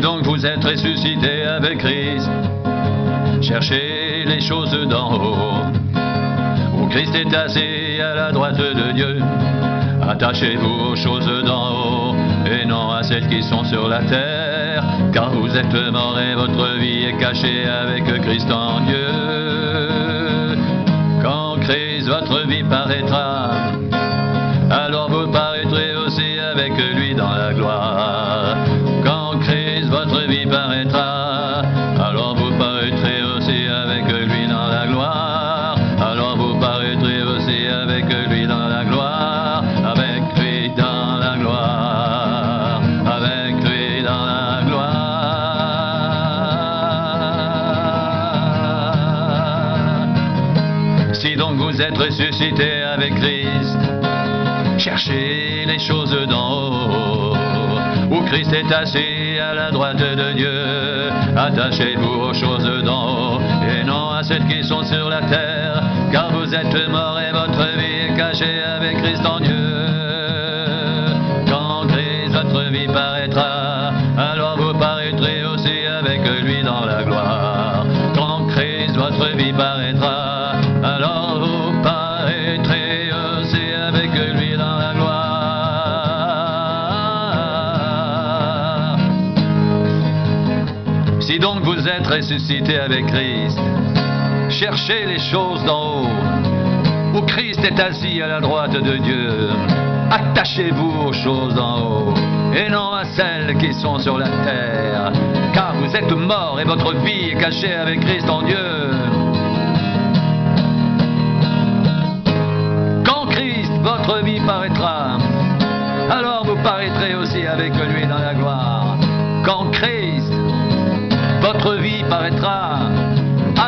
donc vous êtes ressuscité avec Christ, cherchez les choses d'en haut, où Christ est assis à la droite de Dieu. Attachez-vous aux choses d'en haut, et non à celles qui sont sur la terre, car vous êtes morts et votre vie est cachée avec Christ en Dieu. Quand Christ votre vie paraîtra, alors vous paraîtrez aussi avec lui dans la gloire. Quand Christ votre vie paraîtra, alors vous paraîtrez aussi avec lui dans la gloire. Alors vous paraîtrez aussi avec lui dans la gloire. Avec lui dans la gloire. Avec lui dans la gloire. Si donc vous êtes ressuscité avec Christ, cherchez les choses d'en haut, où Christ est assis à la droite de Dieu. Attachez-vous aux choses d'en haut, et non à celles qui sont sur la terre, car vous êtes morts et votre vie est cachée avec Christ en Dieu. Quand Christ votre vie paraîtra, alors vous paraîtrez aussi avec lui dans la gloire. Quand Christ votre vie paraîtra, alors vous paraîtrez aussi avec lui dans la gloire. Si donc vous êtes ressuscité avec Christ, cherchez les choses d'en haut, où Christ est assis à la droite de Dieu. Attachez-vous aux choses d'en haut, et non à celles qui sont sur la terre, car vous êtes morts et votre vie est cachée avec Christ en Dieu. Quand Christ, votre vie paraîtra, alors vous paraîtrez aussi avec lui dans la gloire. Quand Christ, votre vie paraîtra,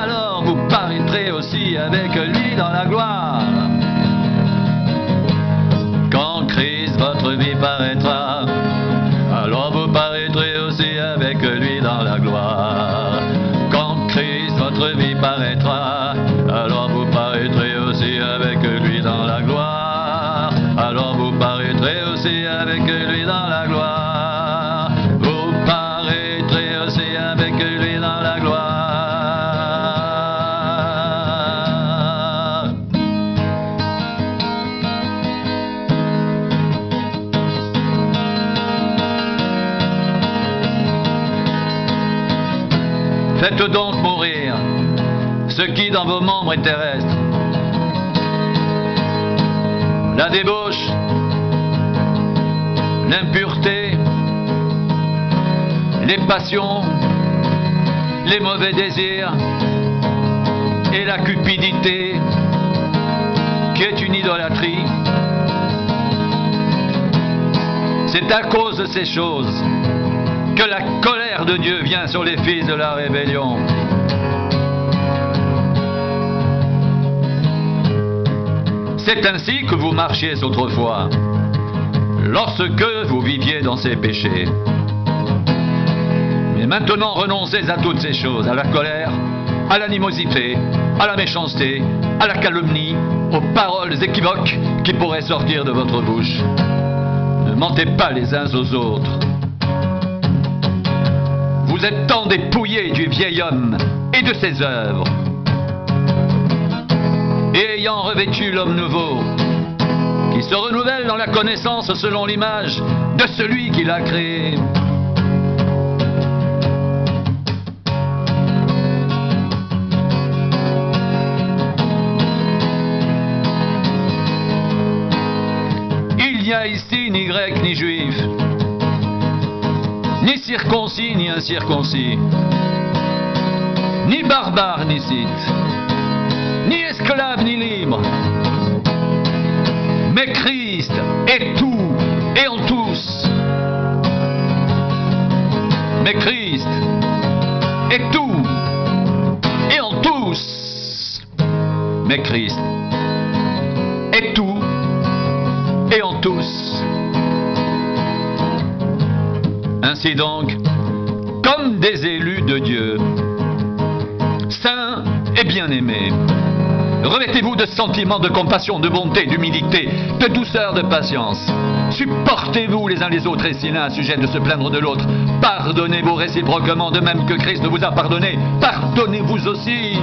alors vous paraîtrez aussi avec lui dans la gloire. Quand Christ, votre vie paraîtra, alors vous paraîtrez aussi avec lui dans la gloire. Quand Christ, votre vie paraîtra, alors vous paraîtrez aussi avec lui dans la gloire. Alors vous paraîtrez aussi avec lui dans la gloire. Vous paraîtrez aussi avec lui dans la gloire. Faites donc mourir ce qui dans vos membres est terrestre: la débauche, l'impureté, les passions, les mauvais désirs et la cupidité, qui est une idolâtrie. C'est à cause de ces choses que la colère de Dieu vient sur les fils de la rébellion. C'est ainsi que vous marchiez autrefois, lorsque vous viviez dans ces péchés. Mais maintenant renoncez à toutes ces choses, à la colère, à l'animosité, à la méchanceté, à la calomnie, aux paroles équivoques qui pourraient sortir de votre bouche. Ne mentez pas les uns aux autres. Vous êtes tant dépouillés du vieil homme et de ses œuvres, et ayant revêtu l'homme nouveau, qui se renouvelle dans la connaissance selon l'image de celui qui l'a créé. Il n'y a ici ni grec ni juif, ni circoncis ni incirconcis, ni barbare ni scythe, ni esclave ni libre, mais Christ est tout et en tous. Mais Christ est tout et en tous. Mais Christ est tout et en tous. Ainsi donc, comme des élus de Dieu, saints et bien-aimés, revêtez-vous de sentiments de compassion, de bonté, d'humilité, de douceur, de patience. Supportez-vous les uns les autres, et si l'un a sujet de se plaindre de l'autre, pardonnez-vous réciproquement, de même que Christ vous a pardonné, pardonnez-vous aussi.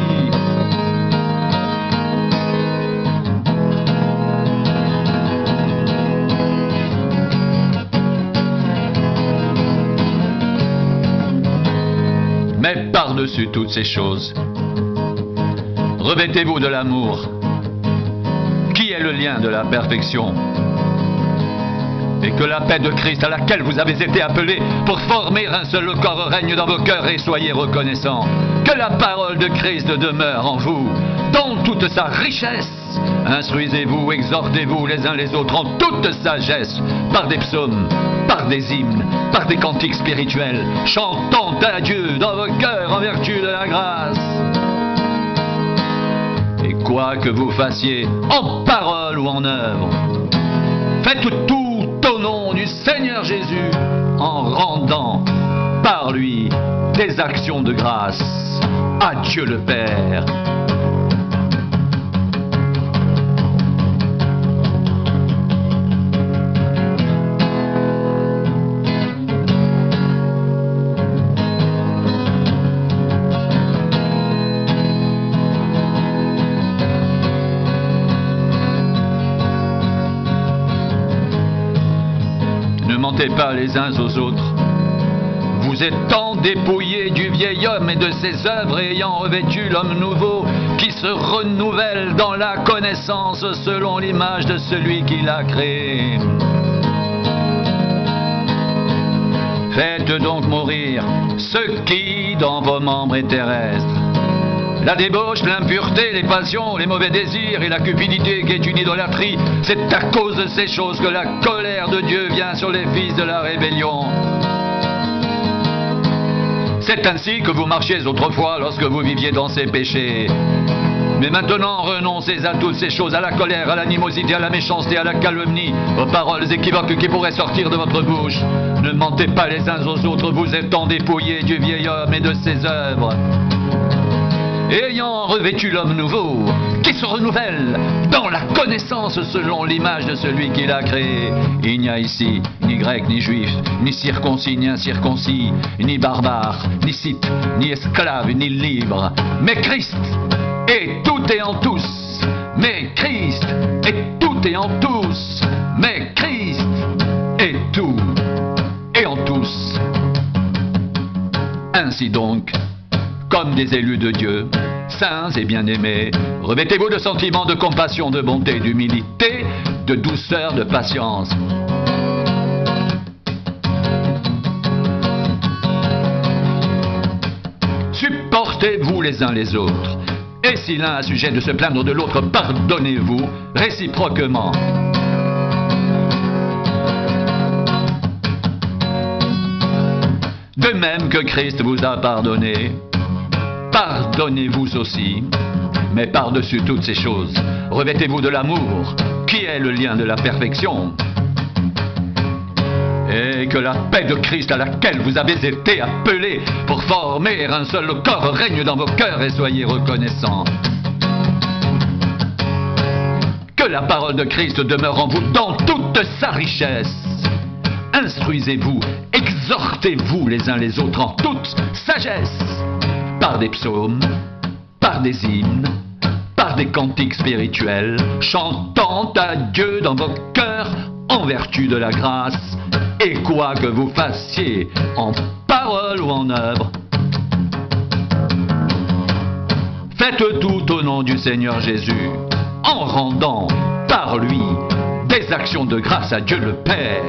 Mais par-dessus toutes ces choses, revêtez-vous de l'amour, qui est le lien de la perfection. Et que la paix de Christ à laquelle vous avez été appelés pour former un seul corps règne dans vos cœurs, et soyez reconnaissants. Que la parole de Christ demeure en vous, dans toute sa richesse. Instruisez-vous, exhortez-vous les uns les autres en toute sagesse, par des psaumes, par des hymnes, par des cantiques spirituels, chantant à Dieu dans vos cœurs en vertu de la grâce. Et quoi que vous fassiez, en parole ou en œuvre, faites tout au nom du Seigneur Jésus, en rendant par lui des actions de grâce à Dieu le Père. Ne mentez pas les uns aux autres. Vous étant dépouillés du vieil homme et de ses œuvres, et ayant revêtu l'homme nouveau, qui se renouvelle dans la connaissance selon l'image de celui qui l'a créé. Faites donc mourir ce qui dans vos membres est terrestre: la débauche, l'impureté, les passions, les mauvais désirs et la cupidité qui est une idolâtrie. C'est à cause de ces choses que la colère de Dieu vient sur les fils de la rébellion. C'est ainsi que vous marchiez autrefois lorsque vous viviez dans ces péchés. Mais maintenant, renoncez à toutes ces choses, à la colère, à l'animosité, à la méchanceté, à la calomnie, aux paroles équivoques qui pourraient sortir de votre bouche. Ne mentez pas les uns aux autres, vous étant dépouillés du vieil homme et de ses œuvres, ayant revêtu l'homme nouveau, qui se renouvelle dans la connaissance selon l'image de celui qui l'a créé. Il n'y a ici ni grec, ni juif, ni circoncis, ni incirconcis, ni barbare, ni scythe, ni esclave, ni libre, mais Christ est tout et en tous. Mais Christ est tout et en tous. Mais Christ est tout et en tous. Ainsi donc, comme des élus de Dieu, saints et bien-aimés, revêtez-vous de sentiments de compassion, de bonté, d'humilité, de douceur, de patience. Supportez-vous les uns les autres. Et si l'un a sujet de se plaindre de l'autre, pardonnez-vous réciproquement. De même que Christ vous a pardonné, pardonnez-vous aussi. Mais par-dessus toutes ces choses, revêtez-vous de l'amour, qui est le lien de la perfection. Et que la paix de Christ à laquelle vous avez été appelés pour former un seul corps règne dans vos cœurs, et soyez reconnaissants. Que la parole de Christ demeure en vous dans toute sa richesse. Instruisez-vous, exhortez-vous les uns les autres en toute sagesse, par des psaumes, par des hymnes, par des cantiques spirituels, chantant à Dieu dans vos cœurs en vertu de la grâce. Et quoi que vous fassiez, en parole ou en œuvre, faites tout au nom du Seigneur Jésus, en rendant par lui des actions de grâce à Dieu le Père.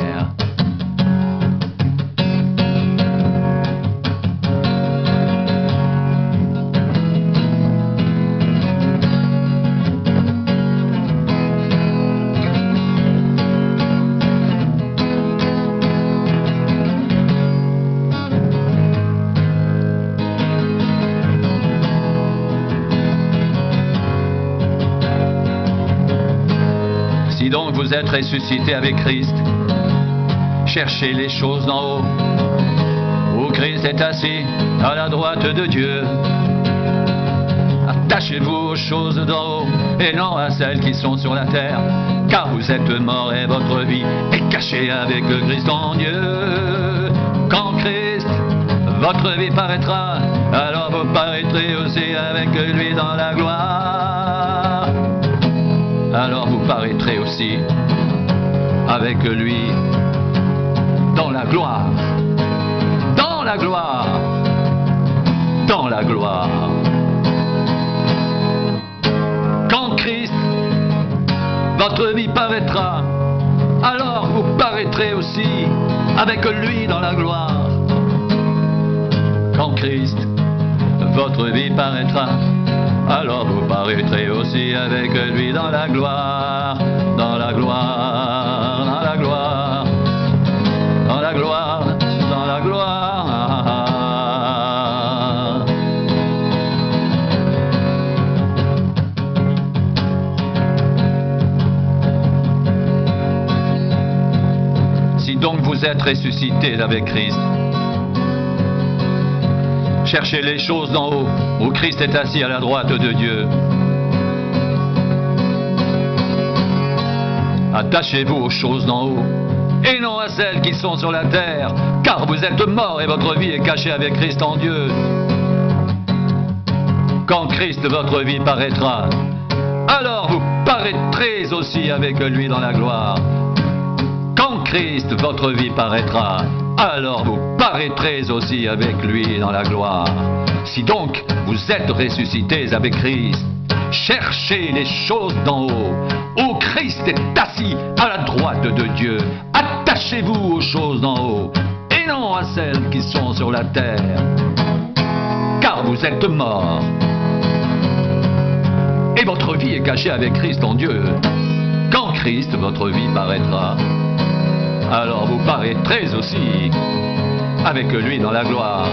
Si donc vous êtes ressuscité avec Christ, cherchez les choses d'en haut, où Christ est assis à la droite de Dieu. Attachez Attachez-vous aux choses d'en haut et non à celles qui sont sur la terre, car vous êtes morts et votre vie est cachée avec le Christ en Dieu. Quand Christ, votre vie paraîtra, alors vous paraîtrez aussi avec lui dans la gloire. Alors vous paraîtrez aussi avec lui dans la gloire. Dans la gloire. Dans la gloire. Quand Christ, votre vie paraîtra, alors vous paraîtrez aussi avec lui dans la gloire. Quand Christ, votre vie paraîtra, alors vous paraîtrez aussi avec lui dans la gloire, dans la gloire, dans la gloire, dans la gloire, dans la gloire. Si donc vous êtes ressuscités avec Christ, cherchez les choses d'en haut, où Christ est assis à la droite de Dieu. Attachez-vous aux choses d'en haut, et non à celles qui sont sur la terre, car vous êtes morts et votre vie est cachée avec Christ en Dieu. Quand Christ, votre vie, paraîtra, alors vous paraîtrez aussi avec lui dans la gloire. Quand Christ, votre vie, paraîtra, alors vous paraîtrez aussi avec lui dans la gloire. Si donc vous êtes ressuscités avec Christ, cherchez les choses d'en haut, où Christ est assis à la droite de Dieu. Attachez-vous aux choses d'en haut, et non à celles qui sont sur la terre, car vous êtes morts, et votre vie est cachée avec Christ en Dieu. Quand Christ, votre vie, paraîtra, alors vous paraîtrez aussi avec lui dans la gloire.